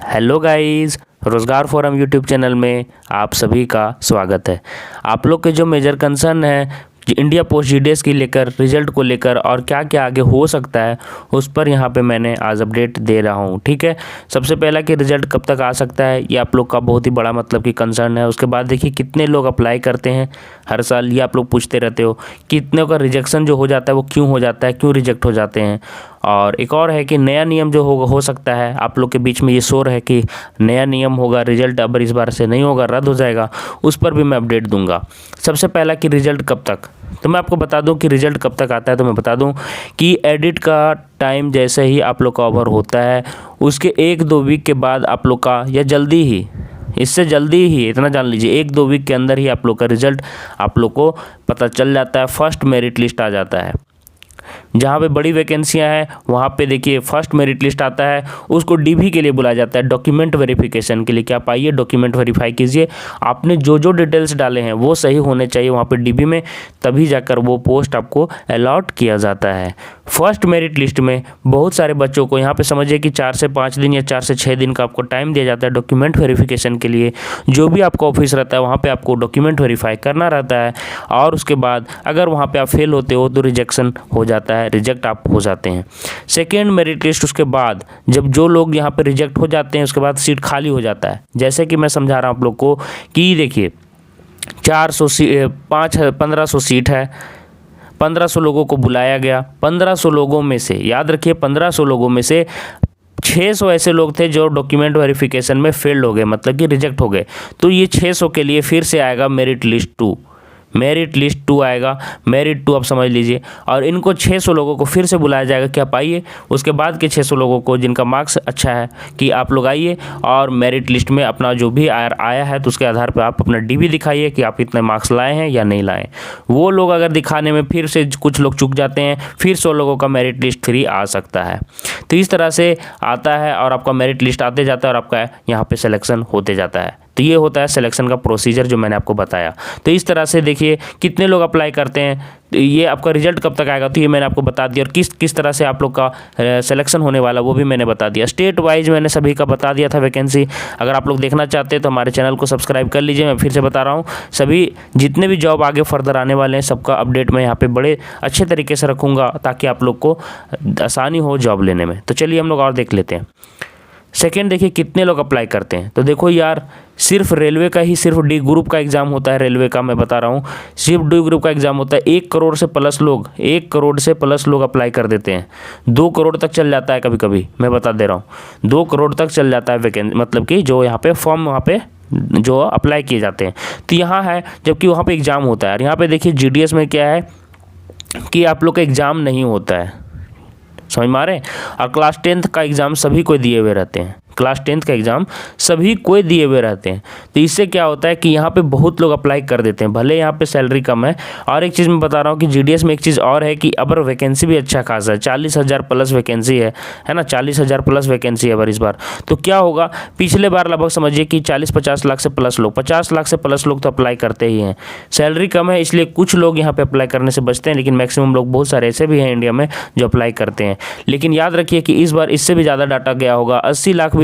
Hello guys, रोज़गार forum YouTube channel में आप सभी का स्वागत है। आप लोग के जो मेजर कंसर्न है इंडिया पोस्ट जीडीएस की लेकर, रिजल्ट को लेकर और क्या क्या आगे हो सकता है उस पर यहाँ पे मैंने आज अपडेट दे रहा हूँ। ठीक है, सबसे पहला कि रिजल्ट कब तक आ सकता है, ये आप लोग का बहुत ही बड़ा मतलब कि कंसर्न है। उसके बाद देखिए कितने लोग अप्लाई करते हैं हर साल, ये आप लोग पूछते रहते हो। कितने का रिजेक्शन जो हो जाता है वो क्यों हो जाता है, क्यों रिजेक्ट हो जाते हैं। और एक और है कि नया नियम जो हो सकता है, आप लोग के बीच में ये शोर है कि नया नियम होगा, रिजल्ट अब इस बार से नहीं होगा, रद्द हो जाएगा, उस पर भी मैं अपडेट दूंगा। सबसे पहला कि रिजल्ट कब तक, तो मैं आपको बता दूं कि रिजल्ट कब तक आता है। तो मैं बता दूं कि एडिट का टाइम जैसे ही आप लोग का ओवर होता है उसके 1-2 वीक के बाद आप लोग का, या जल्दी ही, इससे जल्दी ही, इतना जान लीजिए 1-2 वीक के अंदर ही आप लोग का रिजल्ट आप लोग को पता चल जाता है। फर्स्ट मेरिट लिस्ट आ जाता है। जहाँ पे बड़ी वैकेंसियाँ हैं वहाँ पे देखिए फर्स्ट मेरिट लिस्ट आता है, उसको डीवी के लिए बुलाया जाता है, डॉक्यूमेंट वेरिफिकेशन के लिए। क्या आप आइए डॉक्यूमेंट वेरीफाई कीजिए, आपने जो जो डिटेल्स डाले हैं वो सही होने चाहिए वहाँ पे डीवी में, तभी जाकर वो पोस्ट आपको अलॉट किया जाता है। फर्स्ट मेरिट लिस्ट में बहुत सारे बच्चों को यहाँ पे समझिए कि 4 से 5 दिन या 4 से 6 दिन का आपको टाइम दिया जाता है डॉक्यूमेंट वेरिफिकेशन के लिए। जो भी आपका ऑफिस रहता है वहाँ पे आपको डॉक्यूमेंट वेरीफाई करना रहता है, और उसके बाद अगर वहाँ पे आप फेल होते हो तो रिजेक्शन हो जाता है, रिजेक्ट आप हो जाते हैं। सेकेंड मेरिट लिस्ट उसके बाद जब जो लोग यहाँ पे रिजेक्ट हो जाते हैं उसके बाद सीट खाली हो जाता है। जैसे कि मैं समझा रहा हूँ आप लोग को कि देखिए 1500 सीट है, 1500 लोगों को बुलाया गया। 1500 लोगों में से, याद रखिए 1500 लोगों में से 600 ऐसे लोग थे जो डॉक्यूमेंट वेरिफिकेशन में फेल्ड हो गए, मतलब कि रिजेक्ट हो गए। तो ये 600 के लिए फिर से आएगा मेरिट लिस्ट 2, मेरिट लिस्ट 2 आएगा, मेरिट 2 आप समझ लीजिए। और इनको 600 लोगों को फिर से बुलाया जाएगा कि आप आइए। उसके बाद के 600 लोगों को जिनका मार्क्स अच्छा है कि आप लोग आइए और मेरिट लिस्ट में अपना जो भी आया है तो उसके आधार पर आप अपना डीवी दिखाइए कि आप इतने मार्क्स लाए हैं या नहीं लाए। वो लोग अगर दिखाने में फिर से कुछ लोग चूक जाते हैं, फिर 100 लोगों का मेरिट लिस्ट 3 आ सकता है। तो इस तरह से आता है और आपका मेरिट लिस्ट आते जाता है और आपका यहाँ पे सिलेक्शन होते जाता है। तो ये होता है सिलेक्शन का प्रोसीजर जो मैंने आपको बताया। तो इस तरह से देखिए कितने लोग अप्लाई करते हैं, तो ये आपका रिजल्ट कब तक आएगा तो ये मैंने आपको बता दिया, और किस तरह से आप लोग का सिलेक्शन होने वाला वो भी मैंने बता दिया। स्टेट वाइज मैंने सभी का बता दिया था वैकेंसी। अगर आप लोग देखना चाहते हैं तो हमारे चैनल को सब्सक्राइब कर लीजिए। मैं फिर से बता रहा हूँ, सभी जितने भी जॉब आगे फर्दर आने वाले हैं सबका अपडेट मैं यहाँ पर बड़े अच्छे तरीके से रखूँगा ताकि आप लोग को आसानी हो जॉब लेने में। तो चलिए हम लोग और देख लेते हैं। सेकेंड देखिए कितने लोग अप्लाई करते हैं, तो देखो यार सिर्फ रेलवे का ही, सिर्फ डी ग्रुप का एग्ज़ाम होता है रेलवे का, मैं बता रहा हूँ सिर्फ डी ग्रुप का एग्ज़ाम होता है। 1 करोड़ से प्लस लोग, 1 करोड़ से प्लस लोग अप्लाई कर देते हैं। 2 करोड़ तक चल जाता है कभी कभी, मैं बता दे रहा हूँ 2 करोड़ तक चल जाता है वैकेंसी, मतलब कि जो यहाँ पे फॉर्म वहाँ पे जो अप्लाई किए जाते हैं। तो यहाँ है जबकि वहाँ पर एग्ज़ाम होता है। और यहाँ पर देखिए जीडीएस में क्या है कि आप लोग का एग्ज़ाम नहीं होता है, समझ में आ रहे हैं। और क्लास 10th का एग्ज़ाम सभी को दिए हुए रहते हैं, क्लास 10th का एग्ज़ाम सभी को दिए हुए रहते हैं। तो इससे क्या होता है कि यहाँ पे बहुत लोग अप्लाई कर देते हैं, भले यहाँ पे सैलरी कम है। और एक चीज़ मैं बता रहा हूँ कि जीडीएस में एक चीज़ और है कि अबर वैकेंसी भी अच्छा खासा है, 40,000 प्लस वैकेंसी है ना, 40,000 प्लस वैकेंसी है अबर इस बार। तो क्या होगा, पिछले बार लगभग समझिए कि 40-50 लाख से प्लस लोग, 50 लाख से प्लस लोग तो अप्लाई करते ही हैं। सैलरी कम है इसलिए कुछ लोग यहाँ पे अप्लाई करने से बचते हैं, लेकिन मैक्सिमम लोग, बहुत सारे ऐसे भी हैं इंडिया में जो अप्लाई करते हैं। लेकिन याद रखिए कि इस बार इससे भी ज़्यादा डाटा गया होगा, 80 लाख भी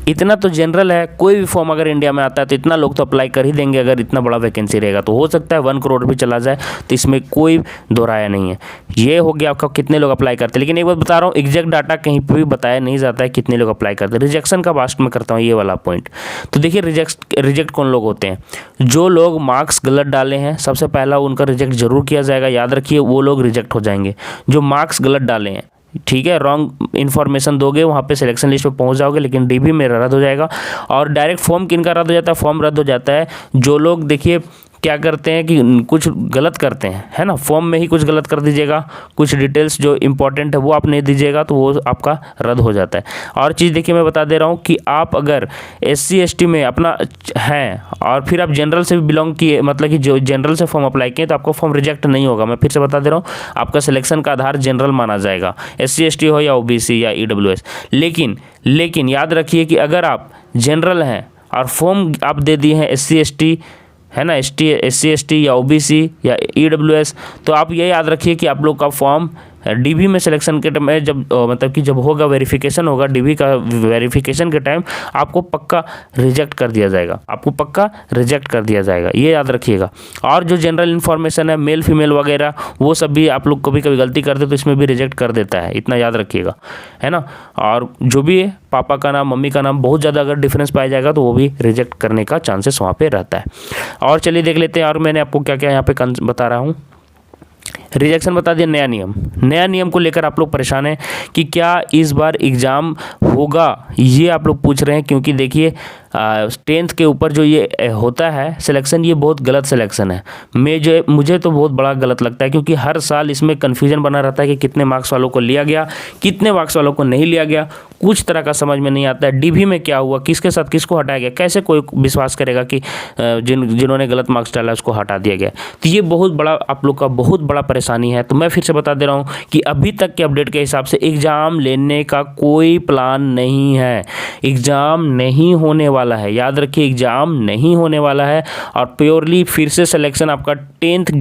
इतना तो जनरल है। कोई भी फॉर्म अगर इंडिया में आता है तो इतना लोग तो अप्लाई कर ही देंगे। अगर इतना बड़ा वैकेंसी रहेगा तो हो सकता है 1 करोड़ भी चला जाए, तो इसमें कोई दोहराया नहीं है। ये हो गया आपका कितने लोग अप्लाई करते हैं। लेकिन एक बात बता रहा हूँ, एग्जैक्ट डाटा कहीं पर भी बताया नहीं जाता है कितने लोग अप्लाई करते हैं। रिजेक्शन का लास्ट में करता हूँ ये वाला पॉइंट। तो देखिए रिजेक्ट कौन लोग होते हैं, जो लोग मार्क्स गलत डाले हैं सबसे पहला उनका रिजेक्ट जरूर किया जाएगा। याद रखिए वो लोग रिजेक्ट हो जाएंगे जो मार्क्स गलत डाले हैं। ठीक है, रॉन्ग इन्फॉर्मेशन दोगे वहाँ पे सिलेक्शन लिस्ट पे पहुँच जाओगे, लेकिन डीबी में रद्द हो जाएगा। और डायरेक्ट फॉर्म किनका रद्द हो जाता है, फॉर्म रद्द हो जाता है जो लोग देखिए क्या करते हैं कि कुछ गलत करते हैं, है ना, फॉर्म में ही कुछ गलत कर दीजिएगा, कुछ डिटेल्स जो इंपॉर्टेंट है वो आप नहीं दीजिएगा तो वो आपका रद्द हो जाता है। और चीज़ देखिए मैं बता दे रहा हूँ कि आप अगर SC ST में अपना हैं और फिर आप जनरल से भी बिलोंग किए, मतलब कि जो जनरल से फॉर्म अप्लाई किए, तो आपका फॉर्म रिजेक्ट नहीं होगा। मैं फिर से बता दे रहा हूँ, आपका सिलेक्शन का आधार जनरल माना जाएगा, SC ST हो या OBC या EWS। लेकिन याद रखिए कि अगर आप जनरल हैं और फॉर्म आप दे दिए हैं SC ST, है ना, SC ST या OBC या EWS, तो आप ये याद रखिए कि आप लोग का फॉर्म डीबी में सिलेक्शन के टाइम जब मतलब कि जब होगा वेरिफिकेशन होगा डीबी का, वेरिफिकेशन के टाइम आपको पक्का रिजेक्ट कर दिया जाएगा, आपको पक्का रिजेक्ट कर दिया जाएगा, ये याद रखिएगा। और जो जनरल इन्फॉर्मेशन है मेल फीमेल वगैरह वो सब भी आप लोग कभी कभी गलती करते तो इसमें भी रिजेक्ट कर देता है, इतना याद रखिएगा, है ना। और जो भी है पापा का नाम मम्मी का नाम बहुत ज़्यादा अगर डिफरेंस पाया जाएगा तो वो भी रिजेक्ट करने का चांसेस वहाँ पे रहता है। और चलिए देख लेते हैं, और मैंने आपको क्या क्या यहाँ पे बता रहा हूँ। रिजेक्शन बता दिया। नया नियम को लेकर आप लोग परेशान हैं कि क्या इस बार एग्ज़ाम होगा, ये आप लोग पूछ रहे हैं, क्योंकि देखिए 10th के ऊपर जो ये होता है सिलेक्शन, ये बहुत गलत सिलेक्शन है। मुझे तो बहुत बड़ा गलत लगता है, क्योंकि हर साल इसमें कन्फ्यूजन बना रहता है कि कितने मार्क्स वालों को लिया गया, कितने मार्क्स वालों को नहीं लिया गया, कुछ तरह का समझ में नहीं आता है। डीबी में क्या हुआ, किसके साथ किसको हटाया गया, कैसे कोई विश्वास करेगा कि जिन्होंने गलत मार्क्स डाला उसको हटा दिया गया। तो ये बहुत बड़ा आप लोग का बहुत बड़ा परेशानी है। तो मैं फिर से बता दे रहा हूँ कि अभी तक के अपडेट के हिसाब से एग्ज़ाम लेने का कोई प्लान नहीं है, एग्ज़ाम नहीं होने वाला है, याद रखिए एग्ज़ाम नहीं होने वाला है। और प्योरली फिर से सिलेक्शन आपका 10th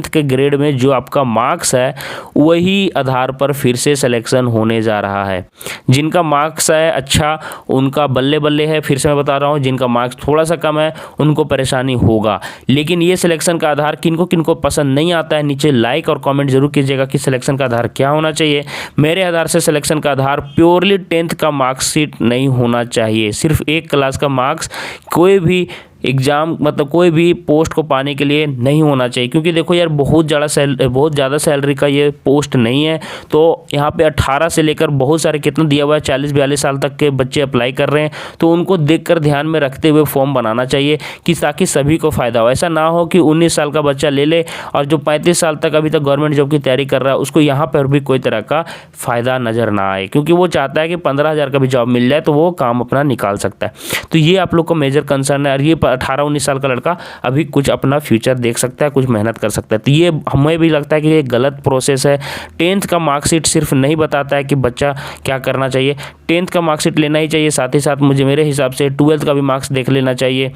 के ग्रेड में जो आपका मार्क्स है वही आधार पर फिर से सिलेक्शन होने जा रहा है। जिनका मार्क्स है अच्छा उनका बल्ले बल्ले है, फिर से मैं बता रहा हूँ, जिनका मार्क्स थोड़ा सा कम है उनको परेशानी होगा। लेकिन ये सिलेक्शन का आधार किनको किनको पसंद नहीं आता है, नीचे लाइक और कमेंट जरूर कीजिएगा कि सिलेक्शन का आधार क्या होना चाहिए। मेरे आधार से सिलेक्शन का आधार प्योरली 10th का मार्कशीट नहीं होना चाहिए, सिर्फ एक क्लास का मार्क्स कोई भी एग्ज़ाम मतलब कोई भी पोस्ट को पाने के लिए नहीं होना चाहिए। क्योंकि देखो यार बहुत ज़्यादा सैलरी का ये पोस्ट नहीं है। तो यहाँ पे 18 से लेकर बहुत सारे कितना दिया हुआ है 40-42 साल तक के बच्चे अप्लाई कर रहे हैं, तो उनको देखकर ध्यान में रखते हुए फॉर्म बनाना चाहिए कि ताकि सभी को फ़ायदा हो। ऐसा ना हो कि 19 साल का बच्चा ले ले और जो 35 साल तक अभी तक गवर्नमेंट जॉब की तैयारी कर रहा है उसको यहाँ पर भी कोई तरह का फ़ायदा नज़र ना आए, क्योंकि वो चाहता है कि 15,000 का भी जॉब मिल जाए तो वो काम अपना निकाल सकता है। तो ये आप लोग को मेजर कंसर्न है। और ये 18-19 साल का लड़का अभी कुछ अपना फ्यूचर देख सकता है, कुछ मेहनत कर सकता है। तो ये हमें भी लगता है कि ये गलत प्रोसेस है। 10th का मार्कशीट सिर्फ नहीं बताता है कि बच्चा क्या करना चाहिए, 10th का मार्कशीट लेना ही चाहिए, साथ ही साथ मेरे हिसाब से 12th का भी मार्क्स देख लेना चाहिए,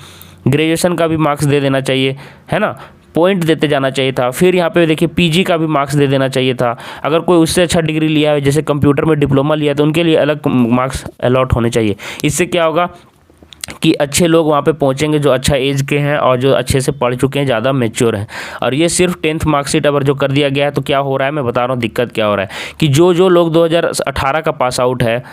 ग्रेजुएशन का भी मार्क्स दे देना चाहिए, है ना, पॉइंट देते जाना चाहिए था। फिर यहाँ पे देखिए पीजी का भी मार्क्स दे देना चाहिए था। अगर कोई उससे अच्छा डिग्री लिया है जैसे कंप्यूटर में डिप्लोमा लिया तो उनके लिए अलग मार्क्स अलॉट होने चाहिए। इससे क्या होगा कि अच्छे लोग वहाँ पे पहुँचेंगे जो अच्छा एज के हैं और जो अच्छे से पढ़ चुके हैं, ज़्यादा मैच्योर हैं। और ये सिर्फ 10th मार्कशीट अगर जो कर दिया गया है तो क्या हो रहा है मैं बता रहा हूँ दिक्कत क्या हो रहा है कि जो लोग 2018 का पास आउट है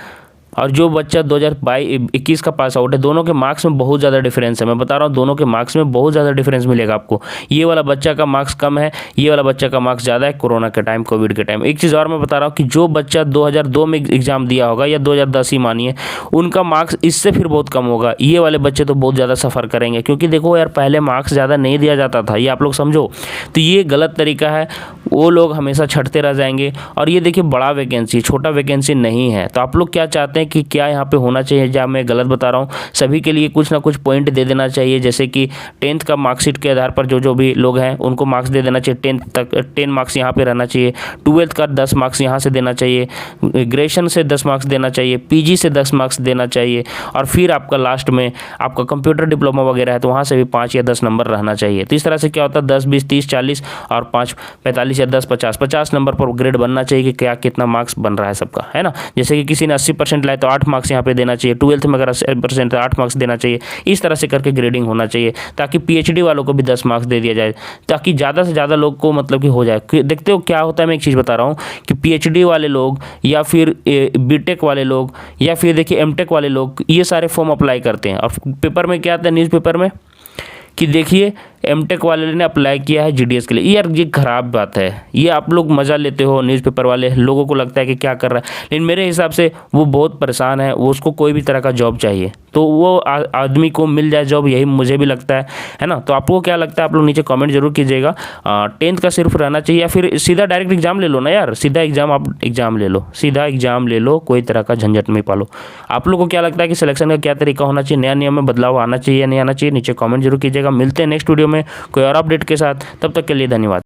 और जो बच्चा 2021 का पास आउट है, दोनों के मार्क्स में बहुत ज़्यादा डिफरेंस है। मैं बता रहा हूँ दोनों के मार्क्स में बहुत ज़्यादा डिफरेंस मिलेगा आपको। ये वाला बच्चा का मार्क्स कम है, ये वाला बच्चा का मार्क्स ज़्यादा है कोरोना के टाइम, कोविड के टाइम। एक चीज़ और मैं बता रहा हूँ कि जो बच्चा 2002 में एग्ज़ाम दिया होगा या 2010 ही मानिए, उनका मार्क्स इससे फिर बहुत कम होगा। ये वाले बच्चे तो बहुत ज़्यादा सफ़र करेंगे, क्योंकि देखो यार पहले मार्क्स ज़्यादा नहीं दिया जाता था, ये आप लोग समझो। तो ये गलत तरीका है, वो लोग हमेशा छटते रह जाएंगे। और ये देखिए बड़ा वैकेंसी, छोटा वैकेंसी नहीं है। तो आप लोग क्या चाहते हैं कि क्या यहाँ पे होना चाहिए, या मैं गलत बता रहा हूँ? सभी के लिए कुछ ना कुछ पॉइंट दे देना चाहिए, जैसे कि 10th का मार्कशीट के आधार पर जो भी लोग हैं उनको मार्क्स दे देना चाहिए। 10th तक 10 मार्क्स यहाँ पे रहना चाहिए, 12th का 10 मार्क्स यहाँ से देना चाहिए, ग्रेजुएशन से 10 मार्क्स देना चाहिए, पीजी से 10 मार्क्स देना चाहिए, और फिर आपका लास्ट में आपका कंप्यूटर डिप्लोमा वगैरह है तो वहाँ से भी 5 या 10 नंबर रहना चाहिए। तो इस तरह से क्या होता है 10, 20, 30, 40 और 5, 45 या 10, 50 नंबर पर ग्रेड बनना चाहिए कि क्या कितना मार्क्स बन रहा है सबका, है ना। जैसे कि किसी ने 80% लाए तो 8 मार्क्स यहाँ पे देना चाहिए, 12th में अगर 80% 8 मार्क्स देना चाहिए। इस तरह से करके ग्रेडिंग होना चाहिए ताकि पीएचडी वालों को भी 10 मार्क्स दे दिया जाए, ताकि ज़्यादा से ज़्यादा लोग को मतलब कि हो जाए। देखते हो क्या होता है, मैं एक चीज़ बता रहा हूँ कि पीएचडी वाले लोग या फिर बीटेक वाले लोग या फिर देखिए एमटेक वाले लोग ये सारे फॉर्म अप्लाई करते हैं, और पेपर में क्या आता है न्यूज़पेपर में कि देखिए एमटेक वाले ने अप्लाई किया है जीडीएस के लिए। यार ये खराब बात है, ये आप लोग मज़ा लेते हो न्यूज़पेपर वाले, लोगों को लगता है कि क्या कर रहा है, लेकिन मेरे हिसाब से वो बहुत परेशान है, वो उसको कोई भी तरह का जॉब चाहिए, तो वो आदमी को मिल जाए जॉब, यही मुझे भी लगता है ना। तो आपको क्या लगता है आप लोग नीचे कमेंट जरूर कीजिएगा। 10th का सिर्फ रहना चाहिए या फिर सीधा डायरेक्ट एग्जाम ले लो ना यार, सीधा एग्जाम आप एग्जाम ले लो, कोई तरह का झंझट नहीं पालो। आप लोग को क्या लगता है कि सिलेक्शन का क्या तरीका होना चाहिए, नया नियम में बदलाव आना चाहिए या नहीं आना चाहिए, नीचे कमेंट जरूर कीजिएगा। मिलते हैं नेक्स्ट वीडियो में कोई और अपडेट के साथ, तब तक के लिए धन्यवाद।